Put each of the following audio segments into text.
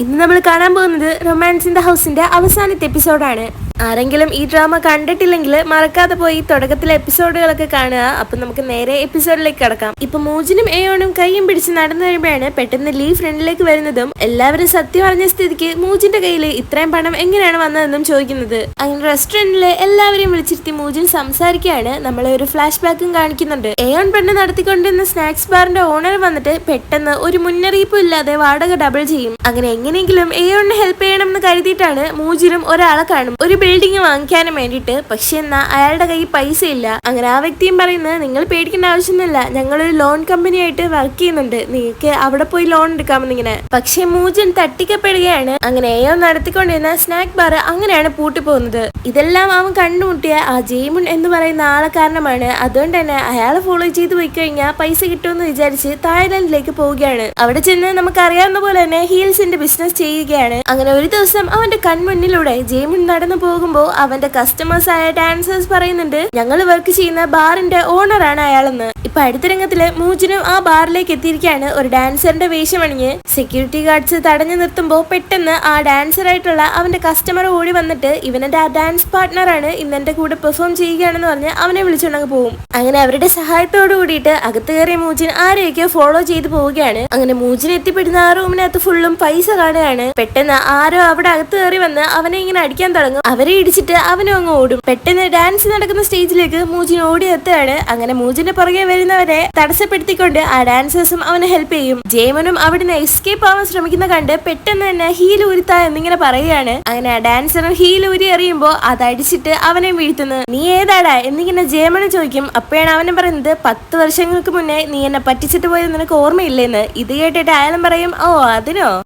ഇന്ന് നമ്മൾ കാണാൻ പോകുന്നത് റൊമാൻസ് ഇൻ ദ ഹൗസിന്റെ അവസാനത്തെ എപ്പിസോഡാണ്. ആരെങ്കിലും ഈ ഡ്രാമ കണ്ടിട്ടില്ലെങ്കിൽ മറക്കാതെ പോയി തുടക്കത്തിലെ എപ്പിസോഡുകളൊക്കെ കാണുക. അപ്പൊ നമുക്ക് നേരെ എപ്പിസോഡിലേക്ക് കടക്കാം. ഇപ്പൊ മൂജിനും ഏയോണും കൈയും പിടിച്ച് നടന്നു കഴിയുമ്പോഴാണ് പെട്ടെന്ന് ലീ ഫ്രണ്ടിലേക്ക് വരുന്നതും എല്ലാവരും സത്യം അറിഞ്ഞ സ്ഥിതിക്ക് മൂജിന്റെ കയ്യിൽ ഇത്രയും പണം എങ്ങനെയാണ് വന്നതെന്നും ചോദിക്കുന്നത്. അങ്ങനെ റെസ്റ്റോറന്റില് എല്ലാവരെയും വിളിച്ചിരുത്തി മൂജിൻ സംസാരിക്കുകയാണ്. നമ്മളെ ഒരു ഫ്ലാഷ് ബാക്കും കാണിക്കുന്നുണ്ട്. ഏയോൺ പെണ്ണ് നടത്തിക്കൊണ്ടിരുന്ന സ്നാക്സ് ബാറിന്റെ ഓണർ വന്നിട്ട് പെട്ടെന്ന് ഒരു മുന്നറിയിപ്പും ഇല്ലാതെ വാടക ഡബിൾ ചെയ്യും. അങ്ങനെ എങ്ങനെയെങ്കിലും ഏയോണിനെ ഹെൽപ്പ് ചെയ്യണം എന്ന് കരുതിയിട്ടാണ് മൂജിനും ഒരാളെ കാണും ഒരു ബിൽഡിംഗ് വാങ്ങിക്കാനും വേണ്ടിയിട്ട്. പക്ഷെ എന്നാ അയാളുടെ കയ്യിൽ പൈസ ഇല്ല. അങ്ങനെ ആ വ്യക്തിയും പറയുന്നത് നിങ്ങൾ പേടിക്കേണ്ട ആവശ്യമൊന്നുമില്ല, ഞങ്ങളൊരു ലോൺ കമ്പനി ആയിട്ട് വർക്ക് ചെയ്യുന്നുണ്ട്, നിങ്ങൾക്ക് അവിടെ പോയി ലോൺ എടുക്കാമെന്നിങ്ങനെ. പക്ഷെ മൂജിൻ തട്ടിക്കപ്പെടുകയാണ്. അങ്ങനെ ഏയോ നടത്തിക്കൊണ്ടിരുന്ന സ്നാക്ക് ബാർ അങ്ങനെയാണ് പൂട്ടിപ്പോകുന്നത്. ഇതെല്ലാം അവൻ കണ്ടുമുട്ടിയ ആ ജെയ്മുൺ എന്ന് പറയുന്ന ആളെ കാരണമാണ്. അതുകൊണ്ട് തന്നെ അയാളെ ഫോളോ ചെയ്ത് പോയി കഴിഞ്ഞാൽ പൈസ കിട്ടുമെന്ന് വിചാരിച്ച് തായ്ലാൻഡിലേക്ക് പോവുകയാണ്. അവിടെ ചെന്ന് നമുക്ക് അറിയാവുന്ന പോലെ തന്നെ ഹീൽസിന്റെ ബിസിനസ് ചെയ്യുകയാണ്. അങ്ങനെ ഒരു ദിവസം അവന്റെ കൺമുന്നിലൂടെ ജെയ്മുൺ നടന്നു പോകുമ്പോൾ അവന്റെ കസ്റ്റമേഴ്സ് ആയ ഡാൻസേഴ്സ് പറയുന്നുണ്ട് ഞങ്ങൾ വർക്ക് ചെയ്യുന്ന ബാറിന്റെ ഓണറാണ് അയാളെന്ന്. ഇപ്പൊ അടുത്ത രംഗത്തില് മൂജിനും ആ ബാറിലേക്ക് എത്തിയിരിക്കുകയാണ്. ഒരു ഡാൻസറിന്റെ വേഷം അണിഞ്ഞ് സെക്യൂരിറ്റി ഗാർഡ്സ് തടഞ്ഞു നിർത്തുമ്പോൾ പെട്ടെന്ന് ആ ഡാൻസർ ആയിട്ടുള്ള അവന്റെ കസ്റ്റമർ ഓടി വന്നിട്ട് ഇവനെന്റെ ആ ഡാൻസ് പാർട്ട്ണറാണ്, ഇന്നെന്റെ കൂടെ പെർഫോം ചെയ്യുകയാണെന്ന് പറഞ്ഞ് അവനെ വിളിച്ചുകൊണ്ടങ്ങ് പോകും. അങ്ങനെ അവരുടെ സഹായത്തോട് കൂടിയിട്ട് അകത്ത് കയറിയ മൂജിൻ ആരെയൊക്കെ ഫോളോ ചെയ്ത് പോവുകയാണ്. അങ്ങനെ മൂജിൻ എത്തിപ്പെടുന്ന ആ റൂമിനകത്ത് ഫുള്ളും പൈസ കാണുകയാണ്. പെട്ടെന്ന് ആരോ അവിടെ അകത്ത് കയറി വന്ന് അവനെ ഇങ്ങനെ അടിക്കാൻ തുടങ്ങും. അവരെ ഇടിച്ചിട്ട് അവനും അങ്ങ് ഓടും. പെട്ടെന്ന് ഡാൻസ് നടക്കുന്ന സ്റ്റേജിലേക്ക് മൂജിൻ ഓടി എത്തുകയാണ്. അങ്ങനെ മൂജിന്റെ പുറകെ വരുന്നവരെ തടസ്സപ്പെടുത്തിക്കൊണ്ട് ആ ഡാൻസേഴ്സും അവനെ ഹെൽപ്പ് ചെയ്യും. ജെയ്മനും അവിടുന്ന് എസ്കേപ്പ് ആവാൻ ശ്രമിക്കുന്ന കണ്ട് പെട്ടെന്ന് തന്നെ ഹീൽ ഊരിത്താ എന്നിങ്ങനെ പറയുകയാണ്. അങ്ങനെ ആ ഡാൻസറും ഹീൽ ഊരി എറിയുമ്പോ അതടിച്ചിട്ട് അവനെ വീഴ്ത്തുന്നു. നീ ഏതാടാ എന്നിങ്ങനെ ജെയ്മന് ചോദിക്കും. അപ്പോഴാണ് അവനും പറയുന്നത് 10 വർഷങ്ങൾക്ക് മുന്നേ നീ എന്നെ പറ്റിച്ചിട്ട് പോയത് നിനക്ക് ഓർമ്മയില്ലേന്ന്. ഇത് കേട്ടിട്ട് അയാളും പറയും ഓ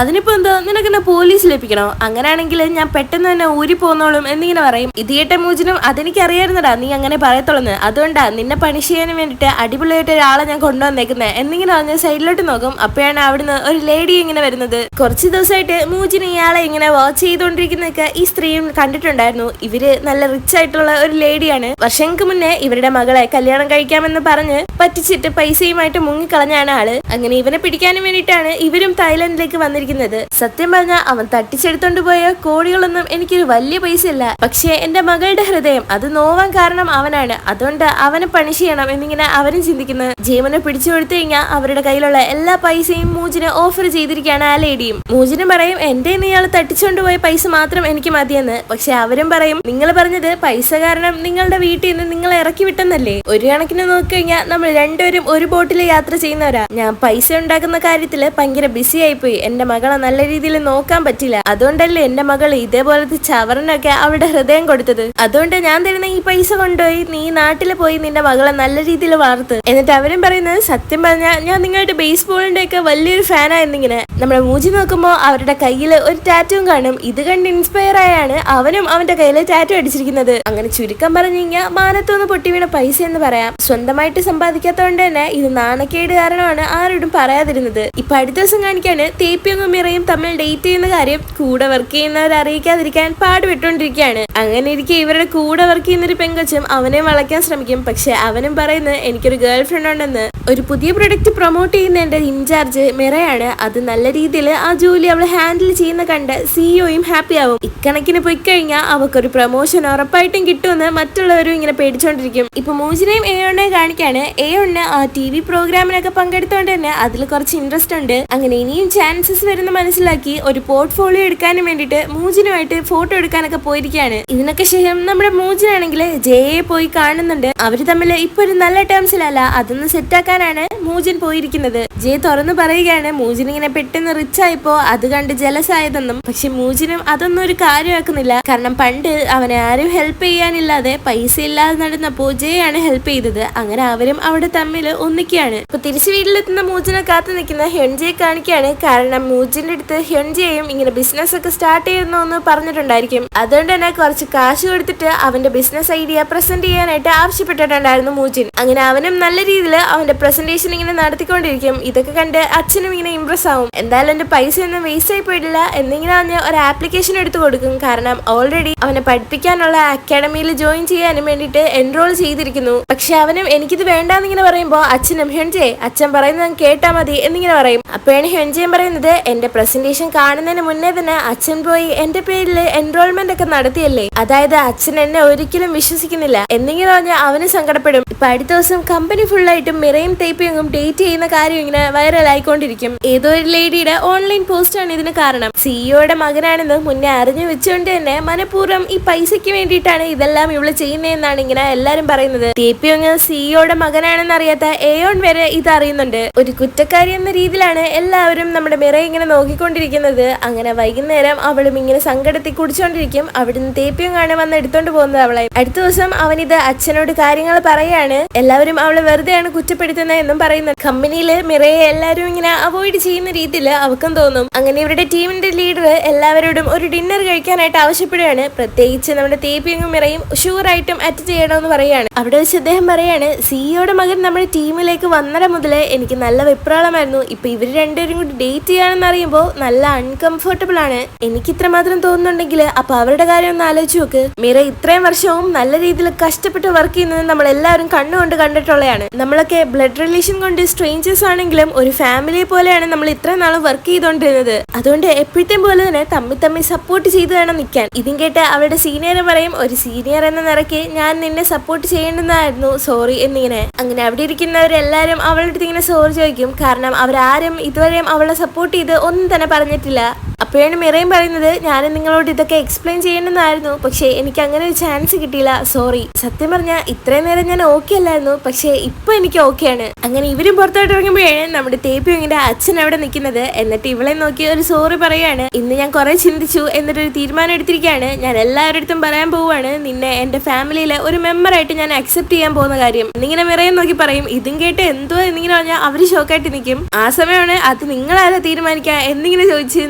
അതിനിപ്പോ എന്തോ നിനക്കെന്നെ പോലീസ് ലഭിക്കണോ, അങ്ങനെയാണെങ്കിൽ ഞാൻ പെട്ടെന്ന് തന്നെ ഊരി പോന്നോളും എന്നിങ്ങനെ പറയും. ഇത് കേട്ട മൂജിനും അതെനിക്ക് അറിയായിരുന്നടാ നീ അങ്ങനെ പറയത്തുള്ളന്ന്, അതുകൊണ്ടാ നിന്നെ പണിഷ് ചെയ്യാൻ വേണ്ടിട്ട് അടിപൊളിയായിട്ട് ഒരാളെ ഞാൻ കൊണ്ടുവന്നേക്കുന്നത് എന്നിങ്ങനെ പറഞ്ഞ് സൈഡിലോട്ട് നോക്കും. അപ്പോഴാണ് അവിടുന്ന് ഒരു ലേഡി ഇങ്ങനെ വരുന്നത്. കുറച്ച് ദിവസമായിട്ട് മൂജിന് ഇയാളെ ഇങ്ങനെ വാച്ച് ചെയ്തുകൊണ്ടിരിക്കുന്നതൊക്കെ ഈ സ്ത്രീയും കണ്ടിട്ടുണ്ടായിരുന്നു. ഇവര് നല്ല റിച്ച് ആയിട്ടുള്ള ഒരു ലേഡിയാണ്. വർഷങ്ങൾക്ക് മുന്നേ ഇവരുടെ മകളെ കല്യാണം കഴിക്കാമെന്ന് പറഞ്ഞ് പറ്റിച്ചിട്ട് പൈസയുമായിട്ട് മുങ്ങിക്കളഞ്ഞാണ് ആള്. അങ്ങനെ ഇവനെ പിടിക്കാനും വേണ്ടിയിട്ടാണ് ഇവരും തായ്ലാൻഡിലേക്ക് വന്നിരിക്കുന്നത്. സത്യം പറഞ്ഞാൽ അവൻ തട്ടിച്ചെടുത്തോണ്ട് പോയ കോടികളൊന്നും എനിക്കൊരു വലിയ പൈസ ഇല്ല, പക്ഷേ എന്റെ മകളുടെ ഹൃദയം അത് നോവാൻ കാരണം അവനാണ്, അതുകൊണ്ട് അവനെ പണിഷ് ചെയ്യണം എന്നിങ്ങനെ അവരും ചിന്തിക്കുന്നത്. ജെയ്മനെ പിടിച്ചു കൊടുത്തു കഴിഞ്ഞാൽ അവരുടെ കയ്യിലുള്ള എല്ലാ പൈസയും മൂജിന് ഓഫർ ചെയ്തിരിക്കുകയാണ് ആ ലേഡിയും. മൂജിനും പറയും എന്റെ ഇയാൾ തട്ടിച്ചുകൊണ്ട് പോയ പൈസ മാത്രം എനിക്ക് മതിയെന്ന്. പക്ഷെ അവരും പറയും നിങ്ങൾ പറഞ്ഞത് പൈസ കാരണം നിങ്ങളുടെ വീട്ടിൽ നിന്ന് നിങ്ങളെ ഇറക്കി വിട്ടെന്നല്ലേ. ഒരു കണക്കിന് നോക്കിക്കഴിഞ്ഞാൽ നമ്മൾ രണ്ടുപേരും ഒരു ബോട്ടിൽ യാത്ര ചെയ്യുന്നവരാ. ഞാൻ പൈസ ഉണ്ടാക്കുന്ന കാര്യത്തില് ഭയങ്കര ബിസി ആയിപ്പോയി, എന്റെ മകളെ നല്ല രീതിയിൽ നോക്കാൻ പറ്റില്ല, അതുകൊണ്ടല്ലേ എന്റെ മകൾ ഇതേപോലത്തെ ചവറിനൊക്കെ അവളുടെ ഹൃദയം കൊടുത്തത്. അതുകൊണ്ട് ഞാൻ തരുന്ന ഈ പൈസ കൊണ്ടുപോയി നീ നാട്ടിൽ പോയി നിന്റെ മകളെ നല്ല രീതിയിൽ വളർത്ത്. എന്നിട്ട് അവരും പറയുന്നത് സത്യം പറഞ്ഞാൽ ഞാൻ നിങ്ങളുടെ ബേസ്ബോളിന്റെ ഒക്കെ വലിയൊരു ഫാനാ എന്നിങ്ങനെ. നമ്മുടെ മൂജി നോക്കുമ്പോൾ അവരുടെ കയ്യിൽ ഒരു ടാറ്റുവും കാണും. ഇത് കണ്ട് ഇൻസ്പയർ ആയാണ് അവനും അവന്റെ കയ്യിൽ ടാറ്റു അടിച്ചിരിക്കുന്നത്. അങ്ങനെ ചുരുക്കം പറഞ്ഞു കഴിഞ്ഞാൽ മാനത്തൊന്ന് പൊട്ടി വീണ പൈസ എന്ന് പറയാം. സ്വന്തമായിട്ട് സമ്പാദിക്കാത്തതുകൊണ്ട് തന്നെ ഇത് നാണക്കേട് കാരണമാണ് ആരോടും പറയാതിരുന്നത്. ഇപ്പൊ അടുത്ത ദിവസം കാണിക്കാണ് തേപ്പിയും മിറയും തമ്മിൽ ഡേറ്റ് ചെയ്യുന്ന കാര്യം കൂടെ വർക്ക് ചെയ്യുന്നവരെ അറിയിക്കാതിരിക്കാൻ പാടുപെട്ടുകൊണ്ടിരിക്കുകയാണ്. അങ്ങനെ ഇരിക്കെ ഇവരുടെ കൂടെ വർക്ക് ചെയ്യുന്നൊരു പെങ്കൊച്ചും അവനെ വളയ്ക്കാൻ ശ്രമിക്കും. പക്ഷെ അവനും പറയുന്നത് എനിക്കൊരു ഗേൾ ഫ്രണ്ട് ഉണ്ടെന്ന്. ഒരു പുതിയ പ്രൊഡക്റ്റ് പ്രൊമോട്ട് ചെയ്യുന്നതിന്റെ ഇൻചാർജ് മിറയാണ്. അത് നല്ല രീതിയിൽ ആ ജോലി അവൾ ഹാൻഡിൽ ചെയ്യുന്ന കണ്ട് സിഇഒയും ഹാപ്പി ആവും. ഇക്കണക്കിന് പോയി കഴിഞ്ഞാൽ അവക്കൊരു പ്രൊമോഷൻ ഉറപ്പായിട്ടും കിട്ടുമെന്ന് മറ്റുള്ളവരും ഇങ്ങനെ പേടിച്ചോണ്ടിരിക്കും. ഇപ്പൊ മൂജിനെയും ഏയോണിനെയും കാണിക്കാണ്. ഏയോണിന് ആ TV പ്രോഗ്രാമിനൊക്കെ പങ്കെടുത്തോണ്ട് തന്നെ അതിൽ കുറച്ച് ഇൻട്രസ്റ്റ് ഉണ്ട്. അങ്ങനെ ഇനിയും ചാൻസസ് വരുന്ന മനസ്സിലാക്കി ഒരു പോർട്ട്ഫോളിയോ എടുക്കാനും വേണ്ടിയിട്ട് മൂജിനുമായിട്ട് ഫോട്ടോ എടുക്കാനൊക്കെ പോയിരിക്കുകയാണ്. ഇതിനൊക്കെ ശേഷം നമ്മുടെ മൂജിനാണെങ്കിൽ ജയെ പോയി കാണുന്നുണ്ട്. അവര് തമ്മിൽ ഇപ്പൊ ഒരു നല്ല ടേംസിലല്ല, അതൊന്ന് സെറ്റാക്കാനാണ് മൂജിൻ പോയിരിക്കുന്നത്. ജയ് തുറന്നു പറയുകയാണ് മൂജിൻ ഇങ്ങനെ പെട്ടെന്ന് റിച്ച് ആയപ്പോ അത് കണ്ട് ജലസ് ആയതെന്നും. പക്ഷെ മൂജിനും അതൊന്നും ഒരു കാര്യമാക്കുന്നില്ല. കാരണം പണ്ട് അവനെ ആരും ഹെൽപ്പ് ചെയ്യാനില്ലാതെ പൈസ ഇല്ലാതെ നടന്നപ്പോ ജയ് ആണ് ഹെൽപ്പ് ചെയ്തത്. അങ്ങനെ അവരും അവിടെ തമ്മിൽ ഒന്നിക്കുകയാണ്. ഇപ്പൊ തിരിച്ചു വീട്ടിലെത്തുന്ന മൂജിനെ കാത്തു നിൽക്കുന്ന ഹ്യോൺജയെ കാണിക്കുകയാണ്. കാരണം മൂജിന്റെ അടുത്ത് ഹ്യോൺജയും ഇങ്ങനെ ബിസിനസ് ഒക്കെ സ്റ്റാർട്ട് ചെയ്യുന്നു എന്ന് പറഞ്ഞിട്ടുണ്ടായിരിക്കും. അതുകൊണ്ട് അതുകൊണ്ട് തന്നെ കുറച്ച് കാശ് കൊടുത്തിട്ട് അവന്റെ ബിസിനസ് ഐഡിയ പ്രസന്റ് ചെയ്യാനായിട്ട് ആവശ്യപ്പെട്ടിട്ടുണ്ടായിരുന്നു മൂജിൻ. അങ്ങനെ അവനും നല്ല രീതിയിൽ അവന്റെ പ്രസന്റേഷൻ ഇങ്ങനെ നടത്തിക്കൊണ്ടിരിക്കും. ഇതൊക്കെ കണ്ട് അച്ഛനും ഇങ്ങനെ ഇംപ്രസ് ആവും. എന്തായാലും എന്റെ പൈസ ഒന്നും വേസ്റ്റ് ആയി പോയിട്ടില്ല എന്നിങ്ങനെ പറഞ്ഞ് ഒരു ആപ്ലിക്കേഷൻ എടുത്തു കൊടുക്കും. കാരണം ഓൾറെഡി അവനെ പഠിപ്പിക്കാനുള്ള അക്കാഡമിയിൽ ജോയിൻ ചെയ്യാനും വേണ്ടിയിട്ട് എൻറോൾ ചെയ്തിരിക്കുന്നു. പക്ഷെ അവനും എനിക്കിത് വേണ്ടാന്നിങ്ങനെ പറയുമ്പോ അച്ഛനും ഹ്യോൻജെ അച്ഛൻ പറയുന്നത് കേട്ടാ മതി എന്നിങ്ങനെ പറയും. അപ്പോഴാണ് ഹ്യോൻജയും പറയുന്നത് എന്റെ പ്രസന്റേഷൻ കാണുന്നതിന് മുന്നേ തന്നെ അച്ഛൻ പോയി എന്റെ പേരിൽ എൻറോൾമെന്റ് ഒക്കെ നടത്തിയല്ലേ, അതായത് അച്ഛൻ എന്നെ ഒരിക്കലും വിശ്വസിക്കുന്നില്ല എന്നിങ്ങനെ പറഞ്ഞ് അവന് സങ്കടപ്പെടും. ഇപ്പൊ അടുത്ത ദിവസം കമ്പനി ഫുള്ളായിട്ടും മിറയും തേപ്പിയും ഡേറ്റ് ചെയ്യുന്ന കാര്യം ഇങ്ങനെ വൈറൽ ആയിക്കൊണ്ടിരിക്കും. ഏതോ ഒരു ലേഡിയുടെ ഓൺലൈൻ പോസ്റ്റ് ആണ് ഇതിന് കാരണം. സിഇഒയുടെ മകനാണെന്ന് മുന്നേ അറിഞ്ഞു വെച്ചുകൊണ്ട് തന്നെ മനഃപൂർവ്വം ഈ പൈസയ്ക്ക് വേണ്ടിയിട്ടാണ് ഇതെല്ലാം ഇവള് ചെയ്യുന്നതെന്നാണ് ഇങ്ങനെ എല്ലാരും പറയുന്നത്. തേപ്പിയങ്ങ് സിഇഒയുടെ മകനാണെന്ന് അറിയാത്ത ഏയോൺ വരെ ഇത് അറിയുന്നുണ്ട്. ഒരു കുറ്റക്കാരി എന്ന രീതിയിലാണ് എല്ലാവരും നമ്മുടെ മിറ ഇങ്ങനെ നോക്കിക്കൊണ്ടിരിക്കുന്നത്. അങ്ങനെ വൈകുന്നേരം അവളും ഇങ്ങനെ സങ്കടത്തിൽ കുടിച്ചോണ്ടിരിക്കും. അവിടുന്ന് തേപ്പിയങ്ങാണ് വന്ന് എടുത്തോണ്ട് പോകുന്നത് അവളെ. അടുത്ത ദിവസം അവനിത് അച്ഛനോട് കാര്യങ്ങൾ പറയാണ്. എല്ലാവരും അവളെ വെറുതെയാണ് കുറ്റപ്പെടുത്തുന്നത് എന്നും പറയുന്നത്. കമ്പനിയില് മിറയെ എല്ലാവരും ഇങ്ങനെ അവോയ്ഡ് ചെയ്യുന്ന രീതിയിൽ അവക്കും തോന്നും. അങ്ങനെ ഇവരുടെ ടീമിന്റെ ലീഡർ എല്ലാവരോടും ഒരു ഡിന്നർ കഴിക്കാനായിട്ട് ആവശ്യപ്പെടുകയാണ്. പ്രത്യേകിച്ച് നമ്മുടെ തേപ്പിയങ്ങും മിറയും ഷുവറായിട്ടും അറ്റൻഡ് ചെയ്യണമെന്ന് പറയാണ്. അവിടെ വെച്ച് അദ്ദേഹം പറയാണ് സിഇഒയുടെ മകൻ നമ്മുടെ ടീമിലേക്ക് വന്നര മുതലേ എനിക്ക് നല്ല വിപ്രാളമായിരുന്നു. ഇപ്പൊ ഇവര് രണ്ടുപേരും കൂടി ഡേറ്റ് ചെയ്യാണെന്ന് അറിയുമ്പോൾ നല്ല അൺകംഫർട്ടബിൾ ആണ്. എനിക്ക് ഇത്രമാത്രം തോന്നുന്നുണ്ടെങ്കിൽ അപ്പൊ അവരുടെ കാര്യം ഒന്ന് ആലോചിച്ച് നോക്ക്. മിറ ഇത്രയും വർഷവും നല്ല രീതിയിൽ കഷ്ടപ്പെട്ട് വർക്ക് ചെയ്യുന്നത് നമ്മൾ എല്ലാവരും കണ്ണുകൊണ്ട് കണ്ടിട്ടുള്ളതാണ്. നമ്മളൊക്കെ ബ്ലഡ് റിലേഷൻ കൊണ്ട് സ്ട്രേഞ്ചേഴ്സ് ആണെങ്കിലും ഒരു ഫാമിലിയെ പോലെയാണ് നമ്മൾ ഇത്രയും നാളും വർക്ക് ചെയ്തോണ്ടിരുന്നത്. അതുകൊണ്ട് എപ്പോഴത്തെയും പോലെ തന്നെ തമ്മിൽ സപ്പോർട്ട് ചെയ്ത് വേണം നിൽക്കാൻ. ഇതും കേട്ട് അവരുടെ സീനിയർ പറയും ഒരു സീനിയർ എന്ന നിലയ്ക്ക് ഞാൻ നിന്നെ സപ്പോർട്ട് ചെയ്യേണ്ടതായിരുന്നു, സോറി എന്നിങ്ങനെ. അങ്ങനെ അവിടെ ഇരിക്കുന്നവരെല്ലാരും അവളുടെ അടുത്ത് ഇങ്ങനെ സോറി ചോദിക്കും. കാരണം അവരാരും ഇതുവരെയും അവളെ സപ്പോർട്ട് ചെയ്ത് ഒന്നും തന്നെ പറഞ്ഞിട്ടില്ല. അപ്പോഴാണ് മിറയും പറയുന്നത് ഞാൻ നിങ്ങളോട് ഇതൊക്കെ എക്സ്പ്ലെയിൻ ചെയ്യേണ്ടതായിരുന്നു, പക്ഷെ എനിക്ക് അങ്ങനെ ഒരു ചാൻസ് കിട്ടിയില്ല, സോറി. സത്യം പറഞ്ഞാൽ ഇത്രയും നേരം ഞാൻ ഓക്കെ അല്ലായിരുന്നു, പക്ഷെ ഇപ്പൊ എനിക്ക് ഓക്കെയാണ്. അങ്ങനെ ഇവരും പുറത്തോട്ട് ഇറങ്ങുമ്പോഴാണ് നമ്മുടെ തേപ്പിയങ്ങിന്റെ അച്ഛൻ അവിടെ നിൽക്കുന്നത്. എന്നിട്ട് ഇവളെ നോക്കി ഒരു സോറി പറയാണ്. ഇന്ന് ഞാൻ കുറെ ചിന്തിച്ചു എന്നിട്ടൊരു തീരുമാനം എടുത്തിരിക്കുകയാണ്. ഞാൻ എല്ലാവരുടെ അടുത്തും പറയാൻ പോവുകയാണ് നിന്നെ എന്റെ ഫാമിലിയിലെ ഒരു മെമ്പറായിട്ട് ഞാൻ അക്സെപ്റ്റ് ചെയ്യാൻ പോകുന്ന കാര്യം എന്നിങ്ങനെ മിറയെ നോക്കി പറയും. ഇതും കേട്ട് എന്തോ എന്നിങ്ങനെ പറഞ്ഞാൽ അവര് ഷോക്കായിട്ട് നിൽക്കും. ആ സമയമാണ് അത് നിങ്ങളാരാ തീരുമാനിക്കുക എന്നിങ്ങനെ ചോദിച്ച്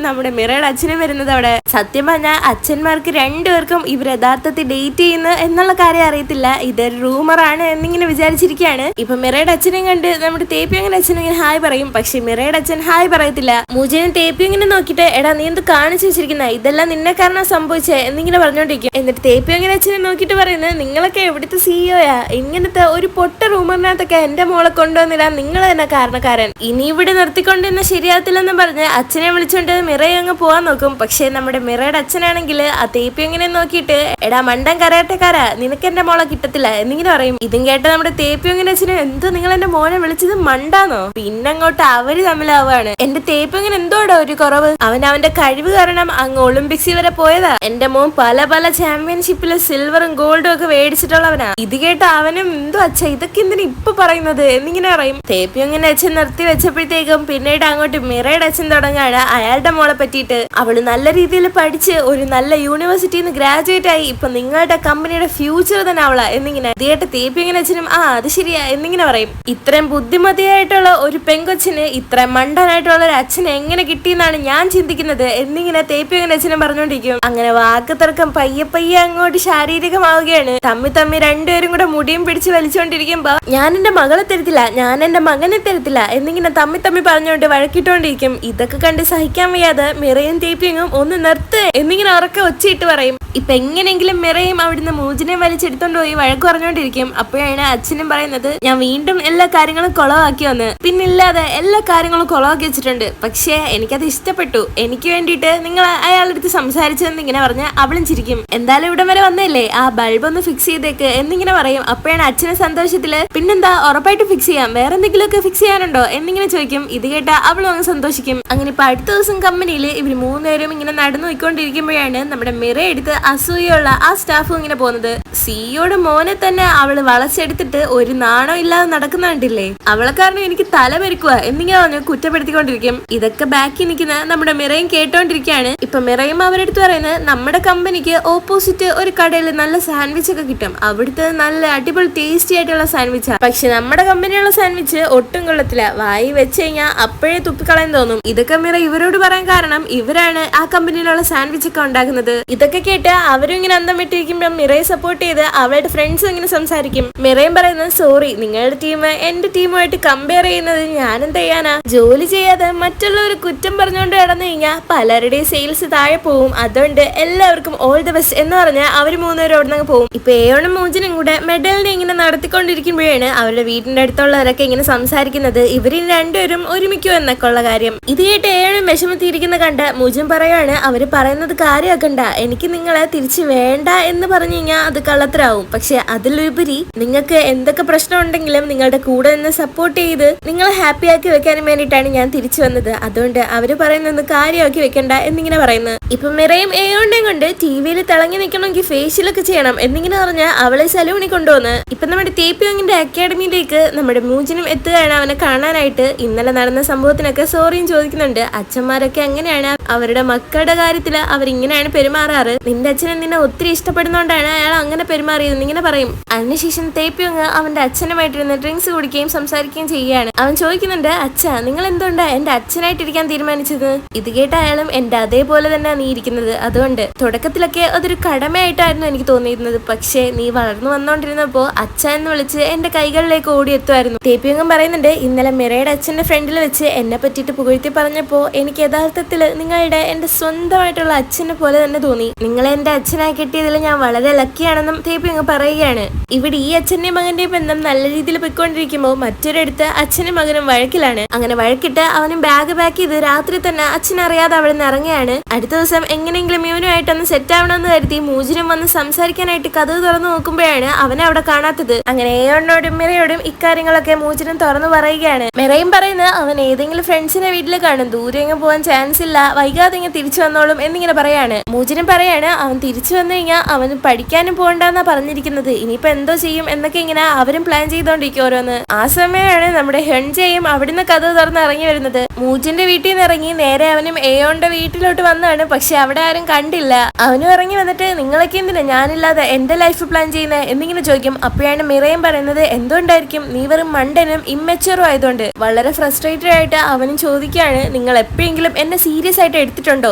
നമ്മുടെ മിറയുടെ അച്ഛനും വരുന്നത് അവിടെ. സത്യം പറഞ്ഞാൽ അച്ഛന്മാർക്ക് രണ്ടുപേർക്കും ഇവർ യഥാർത്ഥത്തിൽ ഡേറ്റ് ചെയ്യുന്നു എന്നുള്ള കാര്യം അറിയത്തില്ല, ഇതൊരു റൂമറാണ് എന്നിങ്ങനെ വിചാരിച്ചിരിക്കുകയാണ്. ഇപ്പൊ മിറയുടെ അച്ഛനെയും കണ്ട് നമ്മുടെ തേപ്പിയങ്ങനെ അച്ഛനും ഇങ്ങനെ ഹായ് പറയും. പക്ഷെ മിറയുടെ അച്ഛൻ ഹായ് പറയത്തില്ല. മൂജിനും തേപ്പിയങ്ങനെ നോക്കിയിട്ട് എടാ നീ എന്ത് കാണിച്ചു വെച്ചിരിക്കുന്ന, ഇതെല്ലാം നിന്നെ കാരണം സംഭവിച്ചേ എന്നിങ്ങനെ പറഞ്ഞോണ്ടിരിക്കും. എന്നിട്ട് തേപ്പിയങ്ങനെ അച്ഛനെ നോക്കിയിട്ട് പറയുന്നത് നിങ്ങളൊക്കെ എവിടുത്തെ സിഇഒയാ, ഇങ്ങനത്തെ ഒരു പൊട്ട റൂമറിനകത്തൊക്കെ എന്റെ മോളെ കൊണ്ടുവന്നിടാൻ നിങ്ങൾ തന്നെ കാരണക്കാരൻ, ഇനി ഇവിടെ നിർത്തിക്കൊണ്ടിരുന്ന ശരിയാത്തില്ലെന്ന് പറഞ്ഞ് അച്ഛനെ വിളിച്ചോണ്ട് മിറയെ അങ്ങ് പോവാൻ നോക്കും. പക്ഷെ നമ്മുടെ മിറയുടെ അച്ഛനാണെങ്കിൽ ആ തേപ്പിയങ്ങനെ നോക്കിയിട്ട് എടാ മണ്ടൻ കരാട്ടക്കാരാ, നിനക്ക് എന്റെ മോളെ കിട്ടത്തില്ല എന്നിങ്ങനെ പറയും. ഇതും കേട്ട നമ്മുടെ തേപ്പിയങ്ങനെ അച്ഛനും എന്തോ നിങ്ങൾ എന്റെ മോനെ വിളിച്ചത് മണ്ടാന്നോ. പിന്നങ്ങോട്ട് അവര് തമ്മിലാവുകയാണ്. എന്റെ തേപ്പിയങ്ങനെ എന്തോടാ ഒരു കുറവ്, അവന്റെ കഴിവ് കാരണം അങ്ങ് ഒളിമ്പിക്സിൽ വരെ പോയതാ. എന്റെ മോൻ പല ചാമ്പ്യൻഷിപ്പില് സിൽവറും ഗോൾഡും ഒക്കെ മേടിച്ചിട്ടുള്ളവനാ. ഇത് കേട്ട അവനും എന്തോ അച്ഛ ഇതൊക്കെ എന്തിനാ ഇപ്പൊ പറയുന്നത് എന്നിങ്ങനെ പറയും. തേപ്പിയങ്ങനെ അച്ഛൻ നിർത്തി വെച്ചപ്പോഴത്തേക്കും പിന്നീട് അങ്ങോട്ട് മിറയുടെ അച്ഛൻ തുടങ്ങാണ് അയാളുടെ മോളെ പറ്റിയിട്ട്. അവള് നല്ല രീതിയിൽ പഠിച്ച് ഒരു നല്ല യൂണിവേഴ്സിറ്റിയിൽ നിന്ന് ഗ്രാജുവേറ്റ് ആയി ഇപ്പൊ നിങ്ങളുടെ കമ്പനിയുടെ ഫ്യൂച്ചർ തന്നെ അവളാ എന്നിങ്ങനെ. ഇതേട്ട് തേപ്പിയങ്ങനെ അച്ഛനും അത് ശരിയാ എന്നിങ്ങനെ പറയും. ഇത്രയും ബുദ്ധിമതിയായിട്ടുള്ള ഒരു പെങ്കൊച്ചിന് ഇത്രയും മണ്ടനായിട്ടുള്ള ഒരു അച്ഛനെ എങ്ങനെ കിട്ടിയെന്നാണ് ഞാൻ ചിന്തിക്കുന്നത് എന്നിങ്ങനെ തേപ്പിയങ്ങനെ അച്ഛനും പറഞ്ഞോണ്ടിരിക്കും. അങ്ങനെ വാക്ക് തർക്കം പയ്യെ അങ്ങോട്ട് ശാരീരികമാവുകയാണ്. തമ്മി രണ്ടുപേരും കൂടെ മുടിയും പിടിച്ച് വലിച്ചുകൊണ്ടിരിക്കുമ്പോ ഞാൻ എന്റെ മകളെ തരത്തില്ല, ഞാൻ എന്റെ മകനെ തരത്തില്ല എന്നിങ്ങനെ തമ്മി പറഞ്ഞുകൊണ്ട് വഴക്കിട്ടോണ്ടിരിക്കും. ഇതൊക്കെ കണ്ട് സഹിക്കാൻ വയ്യാതെ മിറയും തേപ്പിയങ്ങും ഒന്ന് നിർത്ത് എന്നിങ്ങനെ ഉറക്കെ ഒച്ചയിട്ട് പറയും. ഇപ്പൊ എങ്ങനെയെങ്കിലും മിറയും അവിടുന്ന് മൂജിനെ വലിച്ചെടുത്തോണ്ട് പോയി വഴക്ക് പറഞ്ഞോണ്ടിരിക്കും. അപ്പോഴാണ് അച്ഛനും പറയുന്നത് ഞാൻ വീണ്ടും എല്ലാ കാര്യങ്ങളും കൊളവാക്കി വന്ന്, പിന്നില്ലാതെ എല്ലാ കാര്യങ്ങളും കൊളവാക്കി വെച്ചിട്ടുണ്ട്, പക്ഷേ എനിക്കത് ഇഷ്ടപ്പെട്ടു, എനിക്ക് വേണ്ടിയിട്ട് നിങ്ങൾ അയാളുടെ അടുത്ത് സംസാരിച്ചതെന്ന് ഇങ്ങനെ പറഞ്ഞ് അവളും ചിരിക്കും. എന്തായാലും ഇവിടം വരെ വന്നല്ലേ, ആ ബൾബ് ഒന്ന് ഫിക്സ് ചെയ്തേക്ക് എന്നിങ്ങനെ പറയും. അപ്പോഴാണ് അച്ഛന് സന്തോഷത്തില് പിന്നെന്താ ഉറപ്പായിട്ട് ഫിക്സ് ചെയ്യാം, വേറെ എന്തെങ്കിലുമൊക്കെ ഫിക്സ് ചെയ്യാനുണ്ടോ എന്നിങ്ങനെ ചോദിക്കും. ഇത് കേട്ട അവളും അങ്ങ് സന്തോഷിക്കും. അങ്ങനെ ഇപ്പൊ അടുത്ത ദിവസം കമ്പനിയിൽ ഇവർ മൂന്നുപേരും ഇങ്ങനെ നടന്നു പോയിക്കൊണ്ടിരിക്കുമ്പോഴാണ് നമ്മുടെ മിറ എടുത്ത് അസൂയുള്ള ആ സ്റ്റാഫും ഇങ്ങനെ പോകുന്നത്. സിഇഒയുടെ മോനെ തന്നെ അവള് വളച്ചെടുത്തിട്ട് ഒരു നാണോ ഇല്ലാതെ നടക്കുന്ന കണ്ടില്ലേ, അവളെ കാരണം എനിക്ക് തല പെരുക്കുക എന്നിങ്ങനെ പറഞ്ഞ് കുറ്റപ്പെടുത്തിക്കൊണ്ടിരിക്കും. ഇതൊക്കെ ബാക്കി നിൽക്കുന്ന നമ്മുടെ മിറയും കേട്ടോണ്ടിരിക്കുകയാണ്. ഇപ്പൊ മിറയും അവരെടുത്ത് പറയുന്നത് നമ്മുടെ കമ്പനിക്ക് ഓപ്പോസിറ്റ് ഒരു കടയിൽ നല്ല സാൻഡ്വിച്ച് ഒക്കെ കിട്ടും, അവിടുത്തെ നല്ല അടിപൊളി ടേസ്റ്റി ആയിട്ടുള്ള സാൻഡ്വിച്ചാണ്. പക്ഷെ നമ്മുടെ കമ്പനിയുള്ള സാൻഡ്വിച്ച് ഒട്ടും കൊള്ളത്തില്ല, വായി വെച്ച് കഴിഞ്ഞാൽ അപ്പോഴേ തുപ്പിക്കളയാൻ തോന്നും. ഇതൊക്കെ മിറ ഇവരോട് പറയാൻ കാരണം ഇവരാണ് ആ കമ്പനിയിലുള്ള സാൻഡ്വിച്ച് ഒക്കെ ഉണ്ടാക്കുന്നത്. ഇതൊക്കെ കേട്ട് എന്നിട്ട് അവരും ഇങ്ങനെ അന്തം വിട്ടിരിക്കുമ്പോൾ മിറയെ സപ്പോർട്ട് ചെയ്ത് അവളുടെ ഫ്രണ്ട്സും ഇങ്ങനെ സംസാരിക്കും. മിറയും പറയുന്നത് സോറി, നിങ്ങളുടെ ടീം എന്റെ ടീമുമായിട്ട് കമ്പയർ ചെയ്യുന്നത് ഞാൻ എന്ത് ചെയ്യാനാ, ജോലി ചെയ്യാതെ മറ്റുള്ളവർ കുറ്റം പറഞ്ഞുകൊണ്ട് കിടന്നു കഴിഞ്ഞാൽ പലരുടെയും സെയിൽസ് താഴെ പോവും, അതുകൊണ്ട് എല്ലാവർക്കും ഓൾ ദ ബെസ്റ്റ് എന്ന് പറഞ്ഞാൽ അവർ മൂന്നുപേരും അവിടെ നിന്ന് പോകും. ഇപ്പൊ ഏയോണും മൂജിനും കൂടെ മെഡലിനെ ഇങ്ങനെ നടത്തിക്കൊണ്ടിരിക്കുമ്പോഴാണ് അവരുടെ വീടിന്റെ അടുത്തുള്ളവരൊക്കെ ഇങ്ങനെ സംസാരിക്കുന്നത് ഇവരിൽ രണ്ടുപേരും ഒരുമിക്കോ എന്നൊക്കെ ഉള്ള കാര്യം. ഇത് കേട്ട് ഏയോണും വിഷമത്തിയിരിക്കുന്ന കണ്ട് മൂജിൻ പറയാണ് അവര് പറയുന്നത് കാര്യമാക്കണ്ട, എനിക്ക് നിങ്ങളെ തിരിച്ചു വേണ്ട എന്ന് പറഞ്ഞു കഴിഞ്ഞാൽ അത് കള്ളത്തരാവും. പക്ഷെ അതിലുപരി നിങ്ങൾക്ക് എന്തൊക്കെ പ്രശ്നം ഉണ്ടെങ്കിലും നിങ്ങളുടെ കൂടെ നിന്ന് സപ്പോർട്ട് ചെയ്ത് നിങ്ങളെ ഹാപ്പി ആക്കി വെക്കാനും വേണ്ടിയിട്ടാണ് ഞാൻ തിരിച്ചു വന്നത്, അതുകൊണ്ട് അവര് പറയുന്നത് കാര്യമാക്കി വെക്കണ്ട എന്നിങ്ങനെ പറയുന്നത്. ഇപ്പൊ മിറയും ഏയോണ്ടേയും കൊണ്ട് ടിവിയിൽ തിളങ്ങി നിൽക്കണമെങ്കിൽ ഫേഷ്യലൊക്കെ ചെയ്യണം എന്നിങ്ങനെ പറഞ്ഞാൽ അവളെ സലൂണിൽ കൊണ്ടുവന്ന് ഇപ്പൊ നമ്മുടെ തേപ്പിയോങ്ങിന്റെ അക്കാഡമിയിലേക്ക് നമ്മുടെ മൂജിനും എത്തുകയാണ് അവനെ കാണാനായിട്ട്. ഇന്നലെ നടന്ന സംഭവത്തിനൊക്കെ സോറിയും ചോദിക്കുന്നുണ്ട്. അച്ഛന്മാരൊക്കെ അങ്ങനെയാണ്, അവരുടെ മക്കളുടെ കാര്യത്തില് അവരിങ്ങനെയാണ് പെരുമാറാറ്, നിന്റെ അച്ഛനെ നിന്നെ ഒത്തിരി ഇഷ്ടപ്പെടുന്നോണ്ടാണ് അയാൾ അങ്ങനെ പെരുമാറിയത് ഇങ്ങനെ പറയും. അതിനുശേഷം തേപ്പിയോങ് അവന്റെ അച്ഛനുമായിട്ടിരുന്ന് ഡ്രിങ്ക്സ് കുടിക്കുകയും സംസാരിക്കുകയും ചെയ്യുകയാണ്. അവൻ ചോദിക്കുന്നുണ്ട്, അച്ഛാ നിങ്ങൾ എന്തുകൊണ്ടാ എന്റെ അച്ഛനായിട്ടിരിക്കാൻ തീരുമാനിച്ചത്? ഇത് കേട്ട അയാളും എന്റെ അതേപോലെ തന്നെ നീ ഇരിക്കുന്നത്, അതുകൊണ്ട് തുടക്കത്തിലൊക്കെ അതൊരു കടമയായിട്ടായിരുന്നു എനിക്ക് തോന്നിയിരുന്നത്, പക്ഷേ നീ വളർന്നു വന്നോണ്ടിരുന്നപ്പോ അച്ഛ എന്ന് വിളിച്ച് എന്റെ കൈകളിലേക്ക് ഓടിയെത്തുമായിരുന്നു. തേപ്പിയങ്ങും പറയുന്നുണ്ട്, ഇന്നലെ മിറയുടെ അച്ഛന്റെ ഫ്രണ്ടിൽ വെച്ച് എന്നെ പറ്റിയിട്ട് പുകഴ്ത്തി പറഞ്ഞപ്പോ എനിക്ക് യഥാർത്ഥത്തില് നിങ്ങളുടെ എന്റെ സ്വന്തമായിട്ടുള്ള അച്ഛനെ പോലെ തന്നെ തോന്നി, നിങ്ങളെ എന്റെ അച്ഛനായി കിട്ടിയതിൽ ഞാൻ വളരെ ലക്കിയാണെന്നും തേപ്പിയങ്ങ് പറയുകയാണ്. ഇവിടെ ഈ അച്ഛന്റെയും മകന്റെയും ബന്ധം നല്ല രീതിയിൽ പൊയ്ക്കൊണ്ടിരിക്കുമ്പോൾ മറ്റൊരിടത്ത് അച്ഛനും മകനും വഴക്കിലാണ്. അങ്ങനെ വഴക്കിട്ട് അവനും ബാഗ് പാക്ക് ചെയ്ത് രാത്രി തന്നെ അച്ഛനറിയാതെ അവിടെ നിന്ന് ഇറങ്ങുകയാണ്. അടുത്ത ദിവസം എങ്ങനെയെങ്കിലും ഇവനുമായിട്ടൊന്ന് സെറ്റ് ആവണമെന്ന് കരുതി മൂജിനും വന്ന് സംസാരിക്കാനായിട്ട് കഥ തുറന്നു നോക്കുമ്പോഴാണ് അവനെ അവിടെ കാണാത്തത്. അങ്ങനെ ഏയോടിനോടും മിറയോടും ഇക്കാര്യങ്ങളൊക്കെ മൂജിനും തുറന്നു പറയുകയാണ്. മിറയും പറയുന്നത് അവൻ ഏതെങ്കിലും ഫ്രണ്ട്സിനെ വീട്ടിൽ കാണും, ദൂരെ എങ്ങും പോകാൻ ചാൻസ് ഇല്ല, വൈകാതെ ഇങ്ങനെ തിരിച്ചു വന്നോളും എന്നിങ്ങനെ പറയാണ്. മൂജിനും പറയാണ് അവൻ തിരിച്ചു വന്നു കഴിഞ്ഞാൽ അവന് പഠിക്കാനും പോകണ്ടെന്നാ പറഞ്ഞിരിക്കുന്നത്, ഇനിയിപ്പോ എന്തോ ചെയ്യും എന്നൊക്കെ ഇങ്ങനെ അവരും പ്ലാൻ ചെയ്തോണ്ടിരിക്കും ഓരോന്ന്. ആ സമയമാണ് നമ്മുടെ ഹെൻജയും അവിടുന്ന് കഥ തുറന്ന് ഇറങ്ങി വരുന്നത്. മൂജിന്റെ വീട്ടിൽ നിന്ന് ഇറങ്ങി നേരെ അവനും ഏയോന്റെ വീട്ടിലോട്ട് വന്നാണ്, പക്ഷെ അവിടെ ആരും കണ്ടില്ല. അവനും ഇറങ്ങി വന്നിട്ട് നിങ്ങളൊക്കെ എന്തിനാ ഞാനില്ലാതെ എന്റെ ലൈഫ് പ്ലാൻ ചെയ്യുന്നത് എന്നിങ്ങനെ ചോദിക്കും. അപ്പോഴാണ് മിറയും പറയുന്നത് എന്തുകൊണ്ടായിരിക്കും, നീ വെറും മണ്ടനും ഇമ്മച്ചുറും ആയതുകൊണ്ട്. വളരെ ഫ്രസ്ട്രേറ്റഡ് ആയിട്ട് അവനും ചോദിക്കുകയാണ്, നിങ്ങൾ എപ്പോഴെങ്കിലും എന്നെ സീരിയസ് ആയിട്ട് എടുത്തിട്ടുണ്ടോ?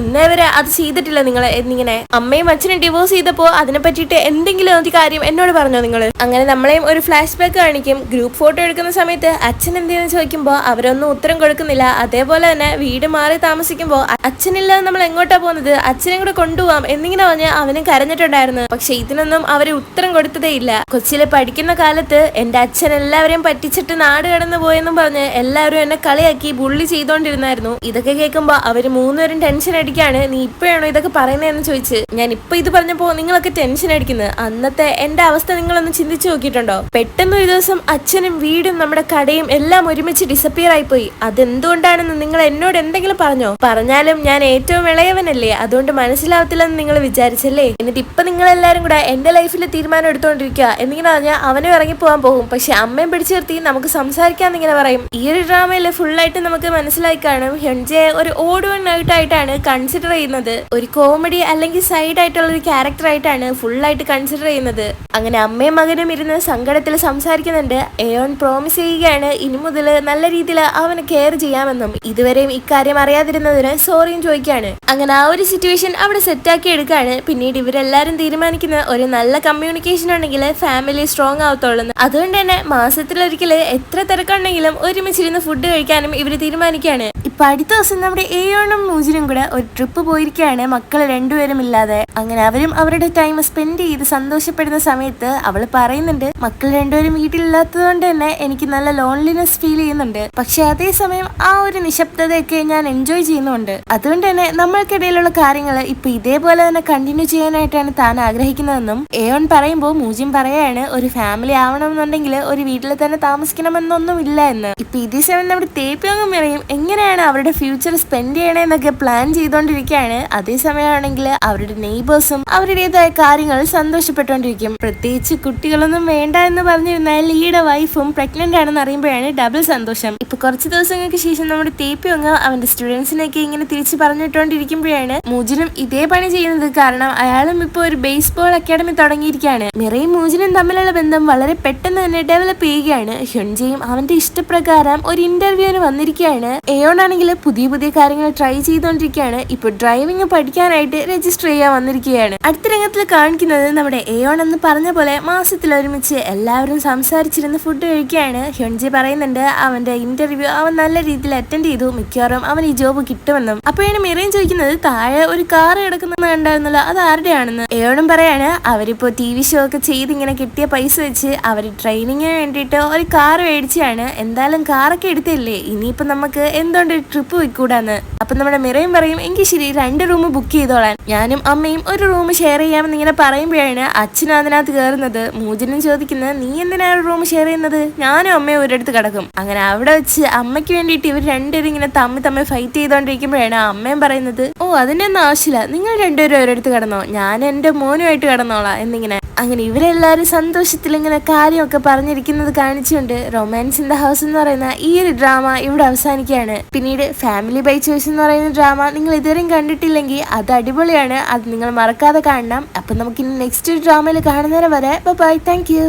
ഇന്നേ വരെ അത് ചെയ്തിട്ടില്ല നിങ്ങൾ എന്നിങ്ങനെ. അമ്മയും അച്ഛനും ഡിവോഴ്സ് ചെയ്തപ്പോ അതിനെ പറ്റിയിട്ട് എന്തെങ്കിലും ഒരു കാര്യം എന്നോട് പറഞ്ഞോ നിങ്ങൾ? അങ്ങനെ നമ്മളെയും ഒരു ഫ്ലാഷ് ബാക്ക് കാണിക്കും. ഗ്രൂപ്പ് ഫോട്ടോ എടുക്കുന്ന സമയത്ത് അച്ഛൻ എന്തെന്ന് ചോദിക്കുമ്പോൾ അവരൊന്നും ഉത്തരം കൊടുക്കുന്നില്ല. അതേപോലെ തന്നെ വീട് മാറി താമസിക്കുമ്പോൾ അച്ഛനില്ലാതെ നമ്മൾ എങ്ങോട്ടാ പോകുന്നത്, അച്ഛനെ കൂടെ കൊണ്ടുപോവാം എന്നിങ്ങനെ പറഞ്ഞ് അവനും കരഞ്ഞിട്ടുണ്ടായിരുന്നു. പക്ഷെ ഇതിനൊന്നും അവര് ഉത്തരം കൊടുത്തതേ ഇല്ല. കൊച്ചിയിലെ പഠിക്കുന്ന കാലത്ത് എന്റെ അച്ഛൻ എല്ലാവരെയും പറ്റിച്ചിട്ട് നാട് കടന്നു പോയെന്നും പറഞ്ഞ് എല്ലാവരും എന്നെ കളിയാക്കി ബുള്ളി ചെയ്തോണ്ടിരുന്നായിരുന്നു. ഇതൊക്കെ കേൾക്കുമ്പോ അവര് മൂന്നുപേരും ടെൻഷൻ അടിക്കാണ്. നീ ഇപ്പോഴാണോ ഇതൊക്കെ പറയുന്നതെന്ന് ചോദിച്ച്. ഞാൻ ഇപ്പൊ ഇത് പറഞ്ഞപ്പോ നിങ്ങളൊക്കെ ടെൻഷൻ അടിക്കുന്നത്, അന്നത്തെ എന്റെ അവസ്ഥ നിങ്ങളൊന്ന് ചിന്തിച്ചു നോക്കിയിട്ടുണ്ടോ? പെട്ടെന്ന് ഒരു ദിവസം അച്ഛനും വീടും നമ്മുടെ കടയും എല്ലാം ഒരുമിച്ച് ഡിസപ്പിയർ ആയി പോയി. അതെന്തുകൊണ്ടാണെന്ന് നിങ്ങൾ എന്നോട് എന്തെങ്കിലും പറഞ്ഞോ? പറഞ്ഞാലും ഞാൻ ഏറ്റവും ഇളയവനല്ലേ, അതുകൊണ്ട് മനസ്സിലാവത്തില്ലെന്ന് നിങ്ങൾ വിചാരിച്ചല്ലേ? എന്നിട്ട് ഇപ്പൊ നിങ്ങൾ എല്ലാരും കൂടെ എന്റെ ലൈഫിൽ തീരുമാനം എടുത്തോണ്ടിരിക്കുക എന്നിങ്ങനെ പറഞ്ഞാൽ അവനും ഇറങ്ങി പോകാൻ പോകും. പക്ഷെ അമ്മയും പിടിച്ചു നിർത്തി നമുക്ക് സംസാരിക്കാന്നിങ്ങനെ പറയും. ഈ ഒരു ഡ്രാമയില് ഫുള്ളായിട്ട് നമുക്ക് മനസ്സിലായി കാണും ഹ്യോൺജയെ ഒരു ഓഡ് വൺ ആയിട്ടാണ് കൺസിഡർ ചെയ്യുന്നത്. ഒരു കോമഡി അല്ലെങ്കിൽ സൈഡ് ആയിട്ടുള്ള ഒരു ക്യാരക്ടർ ആയിട്ടാണ് ഫുള്ളായിട്ട് കൺസിഡർ ചെയ്യുന്നത്. അങ്ങനെ അമ്മയും മകനും ഇരുന്ന് സങ്കടത്തിൽ സംസാരിക്കുന്നുണ്ട്. ഏയോൺ പ്രോമിസ് ചെയ്യുകയാണ് ഇനി മുതൽ നല്ല രീതിയിൽ അവന് കെയർ ചെയ്യാമെന്നും. ഇതുവരെയും ഇക്കാര്യം അറിയാതിരുന്നതിന് സോറിയും ചോദിക്കുകയാണ്. അങ്ങനെ ആ ഒരു സിറ്റുവേഷൻ അവിടെ സെറ്റാക്കി എടുക്കുകയാണ്. പിന്നീട് ഇവരെല്ലാരും തീരുമാനിക്കുന്ന ഒരു നല്ല കമ്മ്യൂണിക്കേഷൻ ഉണ്ടെങ്കിൽ ഫാമിലി സ്ട്രോങ് ആവത്തുള്ളൂ. അതുകൊണ്ട് തന്നെ മാസത്തിലൊരിക്കൽ എത്ര തിരക്കുണ്ടെങ്കിലും ഒരുമിച്ചിരുന്ന് ഫുഡ് കഴിക്കാനും ഇവര് തീരുമാനിക്കുകയാണ്. ഇപ്പൊ അടുത്ത ദിവസം നമ്മുടെ ഏയോണും മൂജിനും കൂടെ ഒരു ട്രിപ്പ് പോയിരിക്കുകയാണ്, മക്കൾ രണ്ടുപേരും ഇല്ലാതെ. അങ്ങനെ അവരും അവരുടെ ടൈം സ്പെൻഡ് ചെയ്ത് സന്തോഷപ്പെടുന്ന സമയത്ത് അവള് പറയുന്നുണ്ട്, മക്കൾ രണ്ടുപേരും വീട്ടിലില്ലാത്തത് കൊണ്ട് തന്നെ എനിക്ക് നല്ല ലോൺലിനെസ് ഫീൽ ചെയ്യുന്നുണ്ട്. പക്ഷെ അതേസമയം ആ ഒരു നിശബ്ദതയൊക്കെ ഞാൻ എൻജോയ് ചെയ്യുന്നുണ്ട്. അതുകൊണ്ട് തന്നെ നമ്മൾക്കിടയിലുള്ള കാര്യങ്ങൾ ഇപ്പൊ ഇതേപോലെ തന്നെ കണ്ടിന്യൂ ചെയ്യാനായിട്ടാണ് താൻ ആഗ്രഹിക്കുന്നതെന്നും ഏയോൺ പറയുമ്പോൾ മൂജിൻ പറയാണ് ഒരു ഫാമിലി ആവണമെന്നുണ്ടെങ്കിൽ ഒരു വീട്ടിൽ തന്നെ താമസിക്കണമെന്നൊന്നും ഇല്ല എന്ന്. ഇപ്പൊ ഇതേ സമയം നമ്മുടെ തേപ്പിയങ്ങും മിറയും എങ്ങനെയാണ് അവരുടെ ഫ്യൂച്ചർ സ്പെൻഡ് ചെയ്യണമെന്നൊക്കെ പ്ലാൻ ചെയ്തുകൊണ്ടിരിക്കുകയാണ്. അതേസമയമാണെങ്കിൽ അവരുടെ നെയ്ബേഴ്സും അവരുടേതായ കാര്യങ്ങൾ സന്തോഷപ്പെട്ടുകൊണ്ടിരിക്കും. പ്രത്യേകിച്ച് കുട്ടികളൊന്നും വേണ്ട എന്ന് പറഞ്ഞിരുന്ന ലീയുടെ വൈഫും പ്രഗ്നന്റ് ആണെന്ന് അറിയുമ്പോഴാണ് ഡബിൾ സന്തോഷം. ഇപ്പൊ കുറച്ച് ദിവസങ്ങൾക്ക് ശേഷം നമ്മുടെ തേപ്പിയങ്ങ് അവന്റെ സ്റ്റുഡൻസിനൊക്കെ ഇങ്ങനെ തിരിച്ചു പറഞ്ഞിട്ടുകൊണ്ടിരിക്കുമ്പോഴാണ് മൂജിനും ഇതേ പണി ചെയ്യുന്നത്. കാരണം അയാളും ഇപ്പൊ ഒരു ബേസ്ബോൾ അക്കാഡമി തുടങ്ങിയിരിക്കുകയാണ്. മിറയും മൂജിനും തമ്മിലുള്ള ബന്ധം വളരെ പെട്ടെന്ന് തന്നെ ഡെവലപ്പ് ചെയ്യുകയാണ്. ഹ്യോൺജയും അവന്റെ ഇഷ്ടപ്രകാരം ഒരു ഇന്റർവ്യൂവിന് വന്നിരിക്കുകയാണ്. ഏയോൺ ആണെങ്കിൽ ആണെങ്കിൽ പുതിയ പുതിയ കാര്യങ്ങൾ ട്രൈ ചെയ്തുകൊണ്ടിരിക്കുകയാണ്. ഇപ്പൊ ഡ്രൈവിംഗ് പഠിക്കാനായിട്ട് രജിസ്റ്റർ ചെയ്യാൻ വന്നിരിക്കുകയാണ്. അടുത്ത രംഗത്തിൽ കാണിക്കുന്നത് നമ്മുടെ എയോൺ എന്ന് പറഞ്ഞ പോലെ മാസത്തിൽ ഒരുമിച്ച് എല്ലാവരും സംസാരിച്ചിരുന്ന് ഫുഡ് കഴിക്കുകയാണ്. ഹ്യോൺജി പറയുന്നുണ്ട് അവന്റെ ഇന്റർവ്യൂ അവൻ നല്ല രീതിയിൽ അറ്റൻഡ് ചെയ്തു, മിക്കവാറും അവൻ ഈ ജോബ് കിട്ടുമെന്നും. അപ്പോഴാണ് മിറയും ചോദിക്കുന്നത് താഴെ ഒരു കാർ കിടക്കുന്നത് കണ്ടായിരുന്നല്ലോ, അത് ആരുടെയാണെന്ന്. എയോണും പറയാണ് അവരിപ്പോ TV ഷോ ഒക്കെ ചെയ്ത് ഇങ്ങനെ കിട്ടിയ പൈസ വെച്ച് അവർ ട്രെയിനിങ്ങിന് വേണ്ടിയിട്ട് ഒരു കാർ മേടിച്ചാണ്. എന്തായാലും കാറൊക്കെ എടുത്തില്ലേ, ഇനിയിപ്പോ നമുക്ക് എന്തുകൊണ്ട് ട്രിപ്പ് പോയിക്കൂടാന്ന്. അപ്പൊ നമ്മുടെ മിറയും പറയും എങ്കിൽ ശരി 2 റൂം ബുക്ക് ചെയ്തോളാൻ, ഞാനും അമ്മയും ഒരു റൂം ഷെയർ ചെയ്യാമെന്ന് ഇങ്ങനെ പറയുമ്പോഴാണ് അച്ഛനും അതിനകത്ത് കയറുന്നത്. മൂജിനും ചോദിക്കുന്നത് നീ എന്തിനാണ് റൂം ഷെയർ ചെയ്യുന്നത്, ഞാനും അമ്മയും ഒരിടത്ത് കിടക്കും. അങ്ങനെ അവിടെ വെച്ച് അമ്മയ്ക്ക് വേണ്ടിയിട്ട് ഇവർ രണ്ടുപേരും ഇങ്ങനെ തമ്മിൽ ഫൈറ്റ് ചെയ്തോണ്ടിരിക്കുമ്പോഴാണ് അമ്മയും പറയുന്നത് ഓ അതിന്റെ ഒന്നും ആവശ്യമില്ല, നിങ്ങൾ രണ്ടുപേരും ഒരിടത്ത് കിടന്നോ, ഞാൻ എന്റെ മോനുമായിട്ട് കിടന്നോളാം എന്നിങ്ങനെ. അങ്ങനെ ഇവരെല്ലാവരും സന്തോഷത്തിൽ ഇങ്ങനെ കാര്യമൊക്കെ പറഞ്ഞിരിക്കുന്നത് കാണിച്ചുകൊണ്ട് റൊമാൻസ് ഇൻ ദ ഹൗസ് എന്ന് പറയുന്ന ഈ ഒരു ഡ്രാമ ഇവിടെ അവസാനിക്കുകയാണ്. പിന്നീട് ഫാമിലി ബൈ ചോയ്സ് എന്ന് പറയുന്ന ഡ്രാമ നിങ്ങൾ ഇതുവരെയും കണ്ടിട്ടില്ലെങ്കിൽ അത് അടിപൊളിയാണ്, അത് നിങ്ങൾ മറക്കാതെ കാണണം. അപ്പൊ നമുക്ക് ഇനി നെക്സ്റ്റ് ഡ്രാമയിൽ കാണുന്നവരെ വരെ ബൈ, താങ്ക് യു.